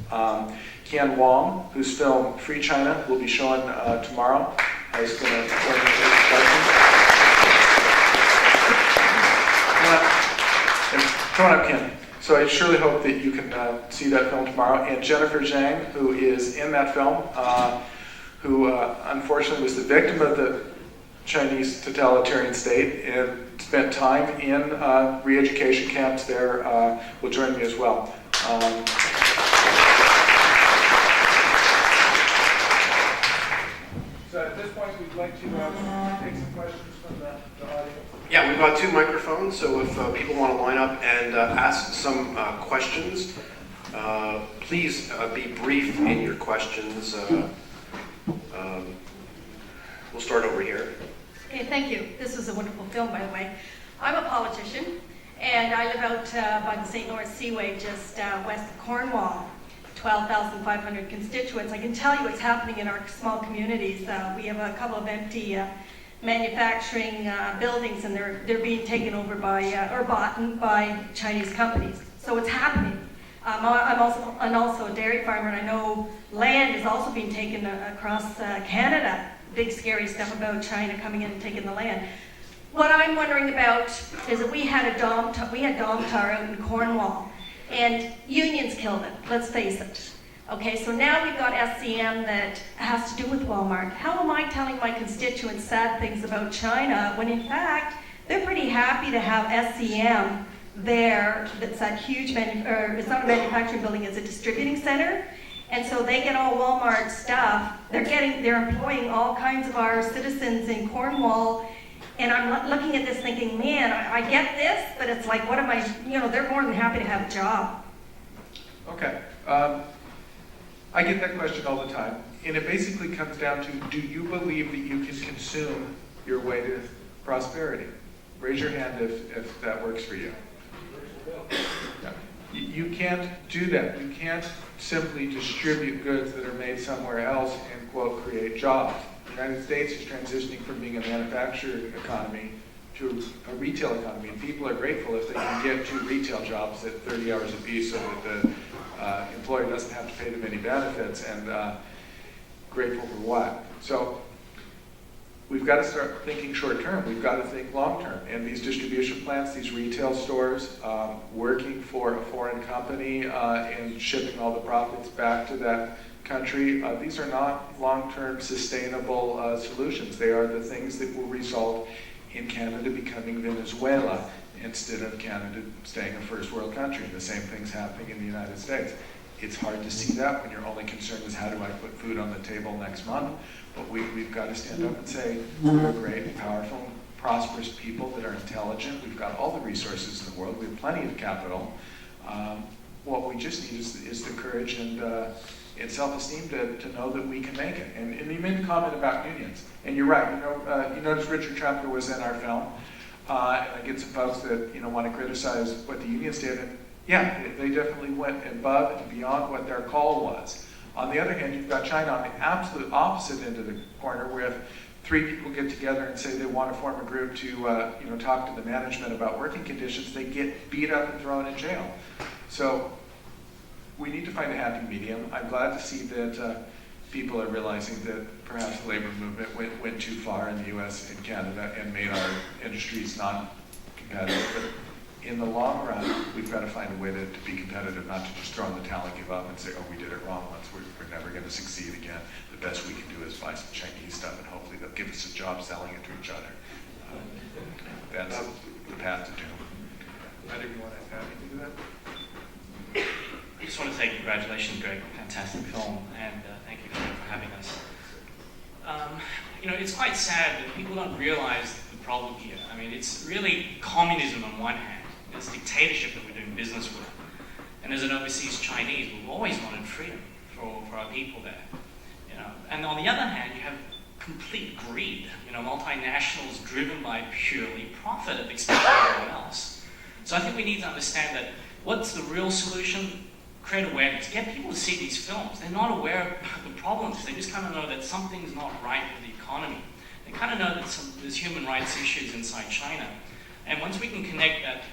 Qian Wong, whose film Free China will be shown tomorrow, is going to come on up, Ken. So I surely hope that you can see that film tomorrow. And Jennifer Zhang, who is in that film, who unfortunately was the victim of the Chinese totalitarian state and spent time in re-education camps there, will join me as well. So at this point, we'd like to take some questions from the audience. Yeah, we've got 2 microphones, so if people want to line up and ask some questions, please be brief in your questions. We'll start over here. Okay, thank you. This was a wonderful film, by the way. I'm a politician, and I live out by the St. Lawrence Seaway, just west of Cornwall. 12,500 constituents. I can tell you what's happening in our small communities. We have a couple of empty manufacturing buildings, and they're being taken over by or bought by Chinese companies. So it's happening. I'm also a dairy farmer, and I know land is also being taken across Canada. Big scary stuff about China coming in and taking the land. What I'm wondering about is that we had Domtar out in Cornwall, and unions killed it, let's face it. Okay, so now we've got SCM that has to do with Walmart. How am I telling my constituents sad things about China when in fact they're pretty happy to have SCM there? That's that huge, it's not a manufacturing building, it's a distributing center. And so they get all Walmart stuff. They're employing all kinds of our citizens in Cornwall. And I'm looking at this thinking, man, I get this, but it's like, what am I, they're more than happy to have a job. Okay. I get that question all the time. And it basically comes down to, do you believe that you can consume your way to prosperity? Raise your hand if that works for you. Yeah. You can't do that. You can't simply distribute goods that are made somewhere else and, quote, create jobs. The United States is transitioning from being a manufacturing economy to a retail economy. And people are grateful if they can get 2 retail jobs at 30 hours apiece so that the employer doesn't have to pay them any benefits, and grateful for what. So we've got to start thinking short term. We've got to think long term. And these distribution plants, these retail stores, working for a foreign company and shipping all the profits back to that country, these are not long-term sustainable solutions. They are the things that will result in Canada becoming Venezuela instead of Canada staying a first world country. The same thing's happening in the United States. It's hard to see that when your only concern is how do I put food on the table next month. But we've got to stand up and say, we're great, powerful, prosperous people that are intelligent. We've got all the resources in the world. We have plenty of capital. What we just need is the courage and self-esteem to know that we can make it. And you made a comment about unions, and you're right. You notice Richard Tremper was in our film, and I get some folks that want to criticize what the unions did, and yeah, they definitely went above and beyond what their call was. On the other hand, you've got China on the absolute opposite end of the corner, where if 3 people get together and say they want to form a group to talk to the management about working conditions, they get beat up and thrown in jail. So we need to find a happy medium. I'm glad to see that people are realizing that perhaps the labor movement went too far in the US and Canada and made our industries non-competitive. But in the long run, we've got to find a way to be competitive, not to just throw in the towel and give up and say, oh, we did it wrong once. We're never going to succeed again. The best we can do is buy some Chinese stuff, and hopefully they'll give us a job selling it to each other. That's the path to doom. Either of you want to add anything to that? I just want to say congratulations, Greg. Fantastic film, and thank you for having us. It's quite sad that people don't realize the problem here. I mean, it's really communism on one hand. It's dictatorship that we're doing business with. And as an overseas Chinese, we've always wanted freedom for our people there. And on the other hand, you have complete greed. Multinationals driven by purely profit at the expense of everyone else. So I think we need to understand that what's the real solution? Create awareness. Get people to see these films. They're not aware of the problems. They just kind of know that something's not right with the economy. They kind of know that there's human rights issues inside China. And once we can connect that,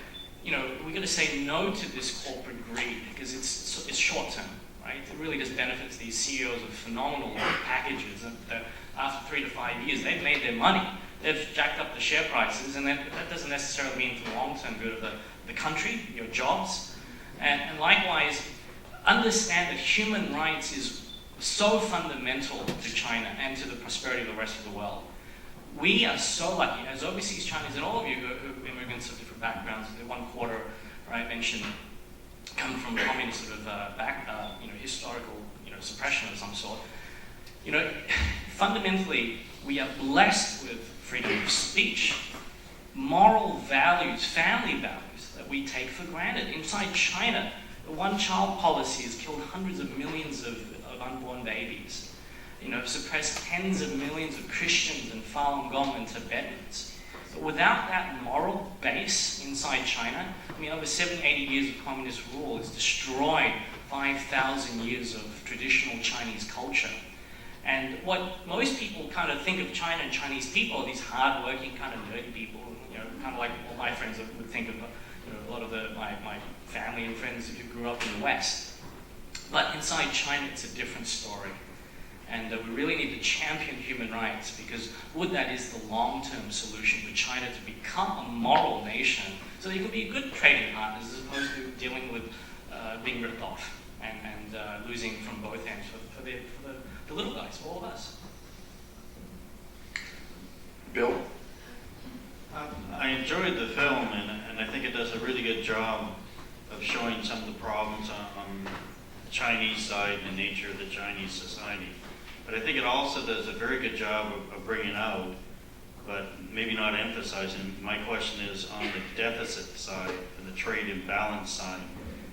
we're going to say no to this corporate greed because it's short term, right? right? It really just benefits these CEOs of phenomenal packages that after 3 to 5 years, they've made their money. They've jacked up the share prices, and that doesn't necessarily mean for the long-term good of the country, your jobs. And likewise, understand that human rights is so fundamental to China and to the prosperity of the rest of the world. We are so lucky, as overseas Chinese, and all of you who are immigrants of different backgrounds, the 1/4 I mentioned come from communist sort of historical suppression of some sort. Fundamentally, we are blessed with freedom of speech, moral values, family values that we take for granted. Inside China, the one-child policy has killed hundreds of millions of unborn babies. Suppressed tens of millions of Christians and Falun Gong and Tibetans. But without that moral base inside China, over 70, 80 years of communist rule has destroyed 5,000 years of traditional Chinese culture. And what most people kind of think of China and Chinese people are these hard-working, kind of nerdy people, kind of like all my friends would think of, a lot of my family and friends who grew up in the West. But inside China, it's a different story. And we really need to champion human rights, because that is the long-term solution for China to become a moral nation, so they can be good trading partners as opposed to dealing with being ripped off and losing from both ends for the little guys, for all of us. Bill? I enjoyed the film, and I think it does a really good job of showing some of the problems on the Chinese side and the nature of the Chinese society. But I think it also does a very good job of bringing out, but maybe not emphasizing. My question is on the deficit side and the trade imbalance side.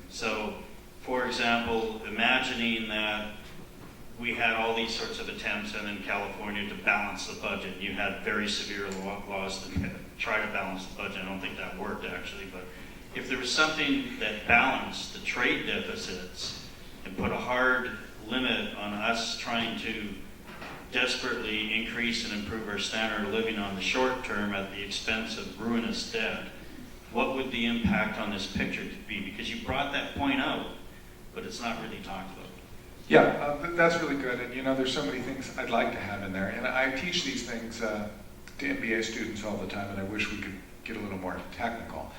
So, for example, imagining that we had all these sorts of attempts and in California to balance the budget. You had very severe laws that try to balance the budget. I don't think that worked actually, but if there was something that balanced the trade deficits and put a hard limit on us trying to desperately increase and improve our standard of living on the short term at the expense of ruinous debt, what would the impact on this picture be? Because you brought that point out, but it's not really talked about. Yeah, that's really good. And there's so many things I'd like to have in there. And I teach these things to MBA students all the time, and I wish we could get a little more technical.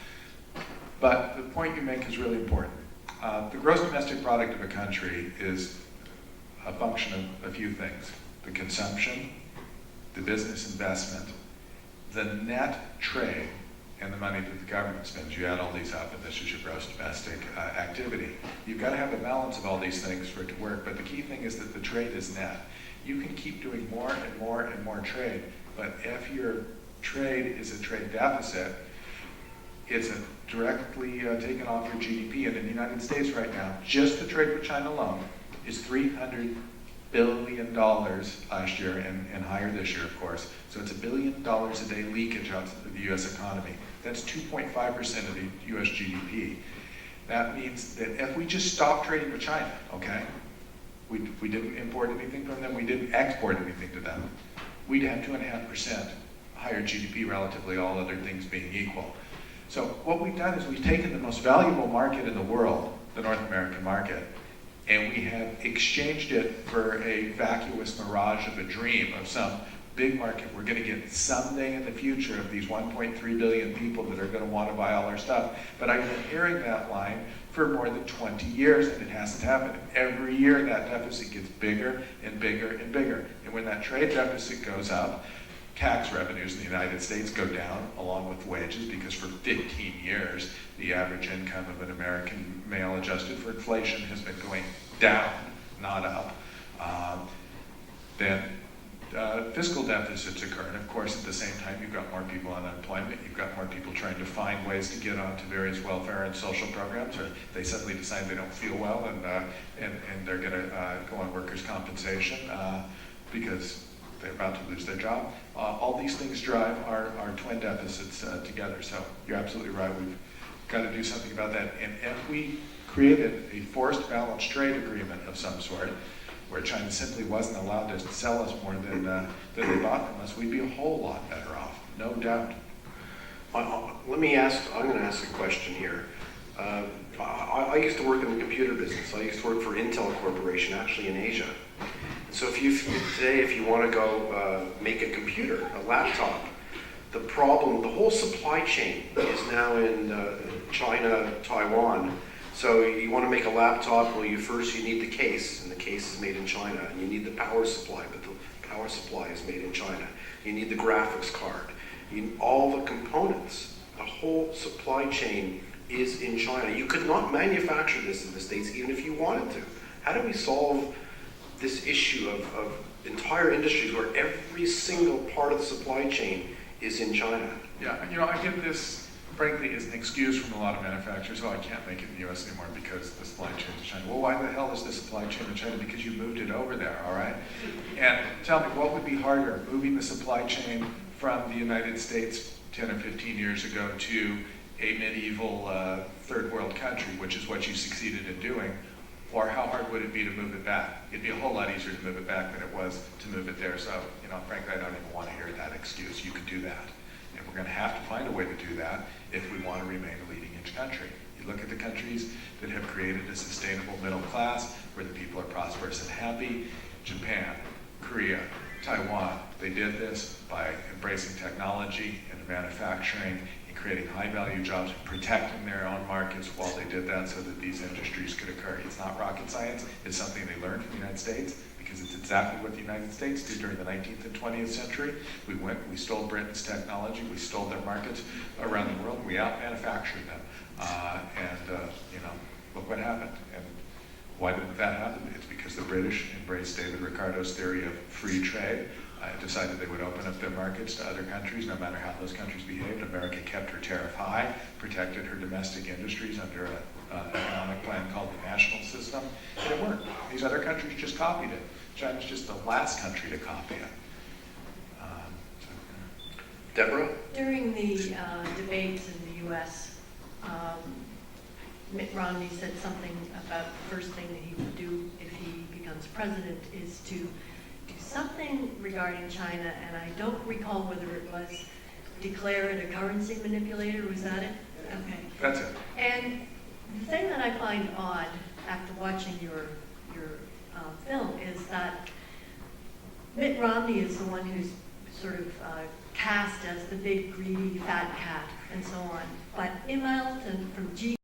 But the point you make is really important. The gross domestic product of a country is a function of a few things: the consumption, the business investment, the net trade, and the money that the government spends. You add all these up, and this is your gross domestic activity. You've got to have a balance of all these things for it to work, but the key thing is that the trade is net. You can keep doing more and more and more trade, but if your trade is a trade deficit, it's directly taken off your GDP. And in the United States right now, just the trade with China alone is $300 billion last year, and higher this year, of course. So it's $1 billion a day leakage out of the U.S. economy. That's 2.5% of the U.S. GDP. That means that if we just stop trading with China, okay, we didn't import anything from them, we didn't export anything to them, we'd have 2.5% higher GDP, relatively, all other things being equal. So what we've done is we've taken the most valuable market in the world, the North American market, and we have exchanged it for a vacuous mirage of a dream of some big market we're going to get someday in the future of these 1.3 billion people that are going to want to buy all our stuff. But I've been hearing that line for more than 20 years, and it hasn't happened. Every year that deficit gets bigger and bigger and bigger. And when that trade deficit goes up, tax revenues in the United States go down along with wages, because for 15 years the average income of an American male adjusted for inflation has been going down, not up. Then fiscal deficits occur, and of course at the same time you've got more people on unemployment, you've got more people trying to find ways to get onto various welfare and social programs, or they suddenly decide they don't feel well and they're going to go on workers' compensation because they're about to lose their job. All these things drive our twin deficits together. So you're absolutely right. We've got to do something about that. And if we created a forced balance trade agreement of some sort, where China simply wasn't allowed to sell us more than they bought from us, we'd be a whole lot better off, no doubt. I'm going to ask a question here. I used to work in the computer business. I used to work for Intel Corporation, actually in Asia. So today, if you want to go make a computer, a laptop, the whole supply chain is now in China, Taiwan. So you want to make a laptop, well, you need the case, and the case is made in China. And you need the power supply, but the power supply is made in China. You need the graphics card. You need all the components. The whole supply chain is in China. You could not manufacture this in the States even if you wanted to. How do we solve this issue of entire industries where every single part of the supply chain is in China? Yeah, I get this, frankly, as an excuse from a lot of manufacturers. Oh, I can't make it in the U.S. anymore because the supply chain is China. Well, why the hell is the supply chain in China? Because you moved it over there, all right? And tell me, what would be harder, moving the supply chain from the United States 10 or 15 years ago to a medieval third world country, which is what you succeeded in doing, or how hard would it be to move it back? It'd be a whole lot easier to move it back than it was to move it there. So, frankly, I don't even want to hear that excuse. You could do that. And we're going to have to find a way to do that if we want to remain a leading edge country. You look at the countries that have created a sustainable middle class where the people are prosperous and happy: Japan, Korea, Taiwan. They did this by embracing technology and manufacturing, creating high-value jobs, protecting their own markets while they did that so that these industries could occur. It's not rocket science. It's something they learned from the United States because it's exactly what the United States did during the 19th and 20th century. We stole Britain's technology, we stole their markets around the world, we out-manufactured them. Look what happened. And why did that happen? It's because the British embraced David Ricardo's theory of free trade. Decided they would open up their markets to other countries, no matter how those countries behaved. America kept her tariff high, protected her domestic industries under an economic plan called the national system, and it worked. These other countries just copied it. China's just the last country to copy it. Deborah? During the debates in the U.S., Mitt Romney said something about the first thing that he would do if he becomes president is to do something regarding China, and I don't recall whether it was declare it a currency manipulator. Was that it? Okay. That's it. And the thing that I find odd after watching your film is that Mitt Romney is the one who's sort of cast as the big, greedy, fat cat and so on. But Im Hamilton from G